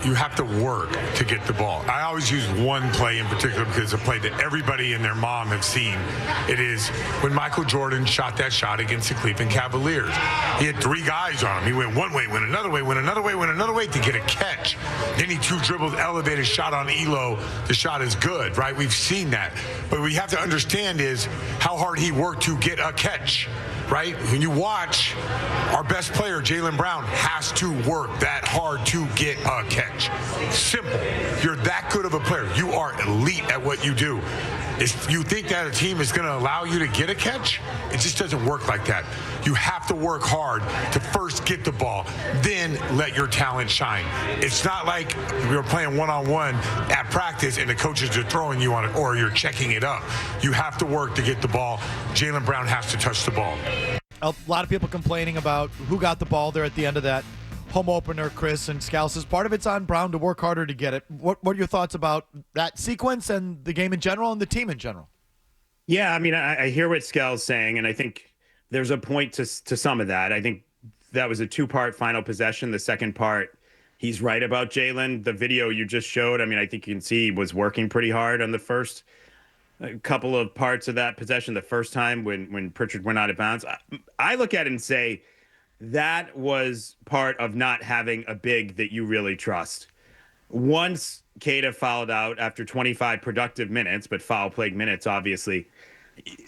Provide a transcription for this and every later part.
You have to work to get the ball. I always use one play in particular because it's a play that everybody and their mom have seen. It is when Michael Jordan shot that shot against the Cleveland Cavaliers. He had 3 guys on him. He went one way, went another way, went another way, went another way to get a catch. Then he 2 dribbled, elevated, shot on Elo. The shot is good, right? We've seen that. But what we have to understand is how hard he worked to get a catch. Right? When you watch, our best player, Jaylen Brown, has to work that hard to get a catch. Simple. You're that good of a player. You are elite at what you do. If you think that a team is going to allow you to get a catch, it just doesn't work like that. You have to work hard to first get the ball, then let your talent shine. It's not like you're playing one-on-one at practice and the coaches are throwing you on it or you're checking it up. You have to work to get the ball. Jaylen Brown has to touch the ball. A lot of people complaining about who got the ball there at the end of that home opener, Chris, and Scal says part of it's on Brown to work harder to get it. What are your thoughts about that sequence and the game in general and the team in general? Yeah, I mean, I hear what Scal's saying, and I think there's a point to some of that. I think that was a 2-part final possession. The second part, he's right about Jaylen. The video you just showed, I mean, I think you can see he was working pretty hard on the first couple of parts of that possession. The first time when Pritchard went out of bounds, I look at it and say, that was part of not having a big that you really trust. Once Queta fouled out after 25 productive minutes, but foul-plagued minutes, obviously,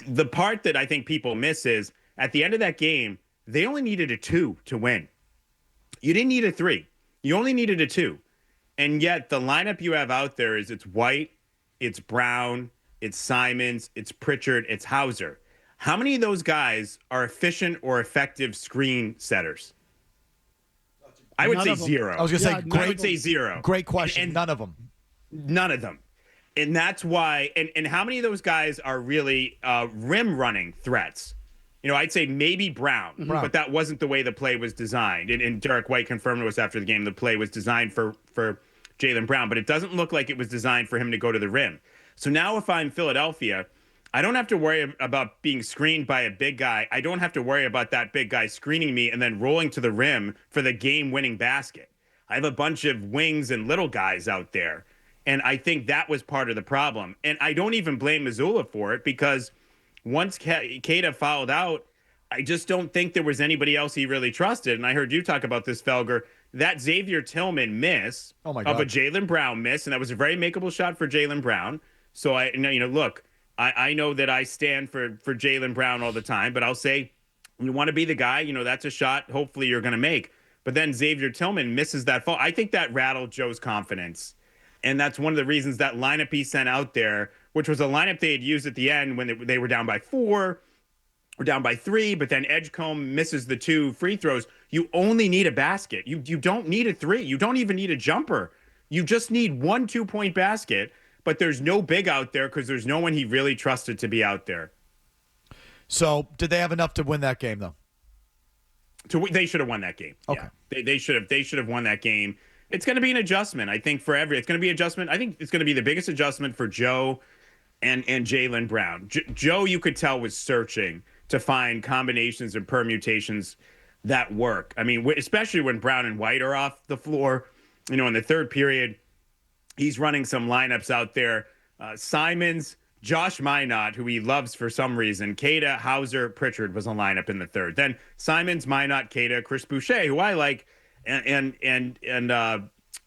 the part that I think people miss is at the end of that game, they only needed a 2 to win. You didn't need a 3. You only needed a 2. And yet the lineup you have out there is it's White, it's Brown, it's Simons, it's Pritchard, it's Hauser. How many of those guys are efficient or effective screen setters? I would say 0. I was going to say, I would say 0. Great question. And none of them. None of them. And that's why, and how many of those guys are really rim running threats? You know, I'd say maybe Brown, but that wasn't the way the play was designed. And Derek White confirmed to us after the game the play was designed for Jaylen Brown, but it doesn't look like it was designed for him to go to the rim. So now if I'm Philadelphia, I don't have to worry about being screened by a big guy. I don't have to worry about that big guy screening me and then rolling to the rim for the game-winning basket. I have a bunch of wings and little guys out there, and I think that was part of the problem. And I don't even blame Mazzulla for it because once Queta fouled out, I just don't think there was anybody else he really trusted. And I heard you talk about this, Felger. That Xavier Tillman miss of a Jaylen Brown miss, and that was a very makeable shot for Jaylen Brown. So look, I know that I stand for Jaylen Brown all the time, but I'll say you want to be the guy, that's a shot hopefully you're going to make. But then Xavier Tillman misses that fall. I think that rattled Joe's confidence. And that's one of the reasons that lineup he sent out there, which was a lineup they had used at the end when they were down by 4 or down by 3, but then Edgecombe misses the 2 free throws. You only need a basket. You don't need a 3. You don't even need a jumper. You just need 1 2-point basket. But there's no big out there because there's no one he really trusted to be out there. So did they have enough to win that game, though? They should have won that game. Okay. Yeah. They should have won that game. It's going to be an adjustment, I think, for it's going to be an adjustment. I think it's going to be the biggest adjustment for Joe and Jaylen Brown. Joe, you could tell, was searching to find combinations and permutations that work. I mean, especially when Brown and White are off the floor, in the third period. He's running some lineups out there. Simons, Josh Minot, who he loves for some reason. Queta, Hauser, Pritchard was a lineup in the third. Then Simons, Minot, Queta, Chris Boucher, who I like, and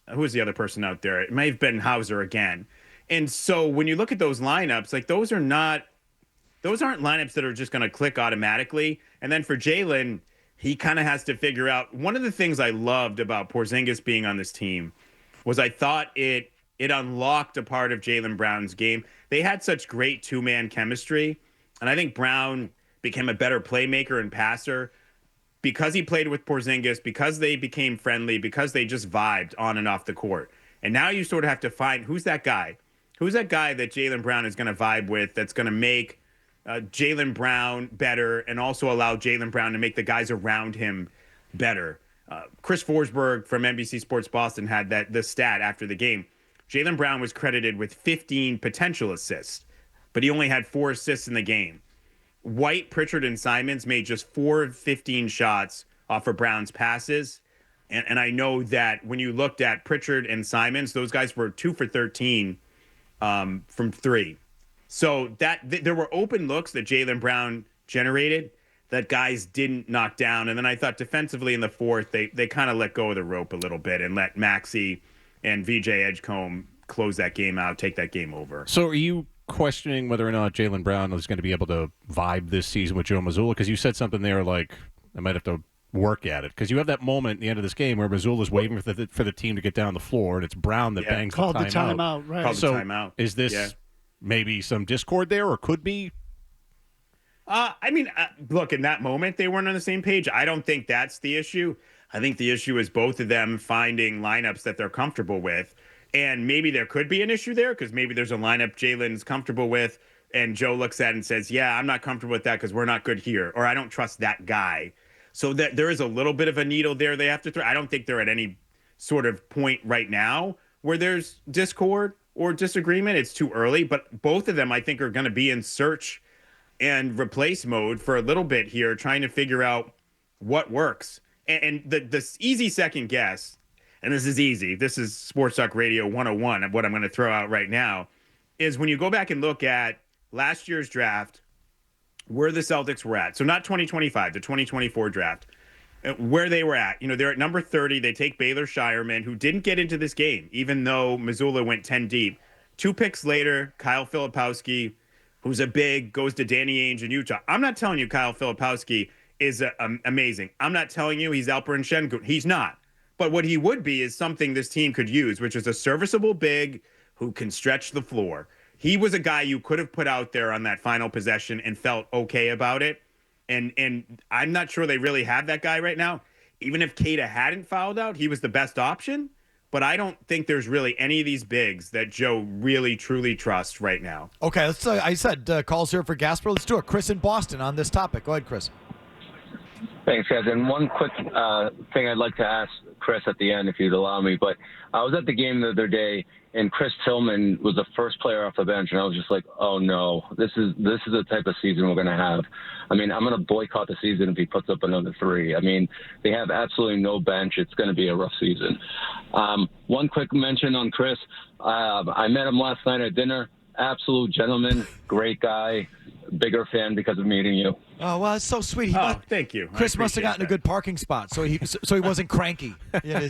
who was the other person out there? It may have been Hauser again. And so when you look at those lineups, like those aren't lineups that are just going to click automatically. And then for Jaylen, he kind of has to figure out. One of the things I loved about Porzingis being on this team was I thought it unlocked a part of Jaylen Brown's game. They had such great two-man chemistry, and I think Brown became a better playmaker and passer because he played with Porzingis, because they became friendly, because they just vibed on and off the court. And now you sort of have to find who's that guy? Who's that guy that Jaylen Brown is going to vibe with that's going to make Jaylen Brown better and also allow Jaylen Brown to make the guys around him better? Chris Forsberg from NBC Sports Boston had the stat after the game. Jaylen Brown was credited with 15 potential assists, but he only had 4 assists in the game. White, Pritchard, and Simons made just 4 of 15 shots off of Brown's passes. And I know that when you looked at Pritchard and Simons, those guys were 2 for 13 from 3. So there were open looks that Jaylen Brown generated that guys didn't knock down. And then I thought defensively in the fourth, they kind of let go of the rope a little bit and let Maxey and VJ Edgecombe close that game out, take that game over. So are you questioning whether or not Jaylen Brown is going to be able to vibe this season with Joe Mazzulla? Because you said something there like, I might have to work at it. Because you have that moment at the end of this game where Mazzulla's waving for the team to get down the floor, and it's Brown that bangs called the timeout. Right. Called So the timeout. Is this maybe some discord there, or could be? I mean, look, in that moment, they weren't on the same page. I don't think that's the issue. I think the issue is both of them finding lineups that they're comfortable with. And maybe there could be an issue there because maybe there's a lineup Jaylen's comfortable with, and Joe looks at it and says, yeah, I'm not comfortable with that because we're not good here, or I don't trust that guy. So that there is a little bit of a needle there they have to throw. I don't think they're at any sort of point right now where there's discord or disagreement. It's too early, but both of them, I think, are going to be in search and replace mode for a little bit here, trying to figure out what works. And the easy second guess, and this is easy, this is Sports Talk Radio 101 of what I'm going to throw out right now, is when you go back and look at last year's draft, where the Celtics were at. So not 2025, the 2024 draft, where they were at. You know, they're at number 30. They take Baylor Shireman, who didn't get into this game, even though Mazzulla went 10 deep. 2 picks later, Kyle Filipowski, who's a big, goes to Danny Ainge in Utah. I'm not telling you Kyle Filipowski is amazing. I'm not telling you he's Alperen Şengün. He's not. But what he would be is something this team could use, which is a serviceable big who can stretch the floor. He was a guy you could have put out there on that final possession and felt okay about it. And I'm not sure they really have that guy right now. Even if Keita hadn't fouled out, he was the best option. But I don't think there's really any of these bigs that Joe really, truly trusts right now. Okay, let's. I said calls here for Gasper. Let's do it. Chris in Boston on this topic. Go ahead, Chris. Thanks, guys. And one quick thing I'd like to ask Chris at the end, if you'd allow me. But I was at the game the other day, and Chris Tillman was the first player off the bench, and I was just like, oh, no, this is the type of season we're going to have. I mean, I'm going to boycott the season if he puts up another 3. I mean, they have absolutely no bench. It's going to be a rough season. One quick mention on Chris. I met him last night at dinner. Absolute gentleman, great guy, bigger fan because of meeting you. Oh, well, it's so sweet. Thank you. Chris must have gotten a good parking spot, so he wasn't cranky. Yeah,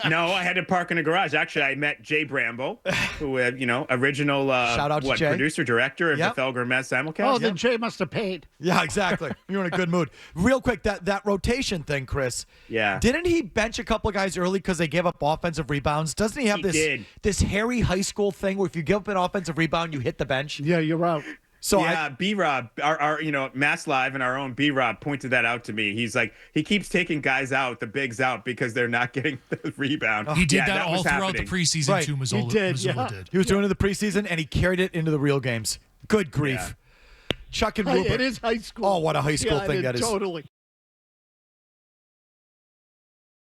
No, I had to park in a garage. Actually, I met Jay Bramble, who, original shout out to Jay. Producer, director of the Felger and Mazz simulcast. Oh, then Jay must have paid. Yeah, exactly. You're in a good mood. Real quick, that rotation thing, Chris. Yeah. Didn't he bench a couple of guys early because they gave up offensive rebounds? Doesn't he have this hairy high school thing where if you give up an offensive rebound, you hit the bench? Yeah, you're out. So B-Rob, our Mass Live and our own B-Rob pointed that out to me. He's like, he keeps taking guys out, the bigs out, because they're not getting the rebound. He did that all throughout the preseason too. Mazzulla did. He was doing it in the preseason, and he carried it into the real games. Good grief. Yeah. Chuck and Rupert. It is high school. Oh, what a high school thing that is. Totally.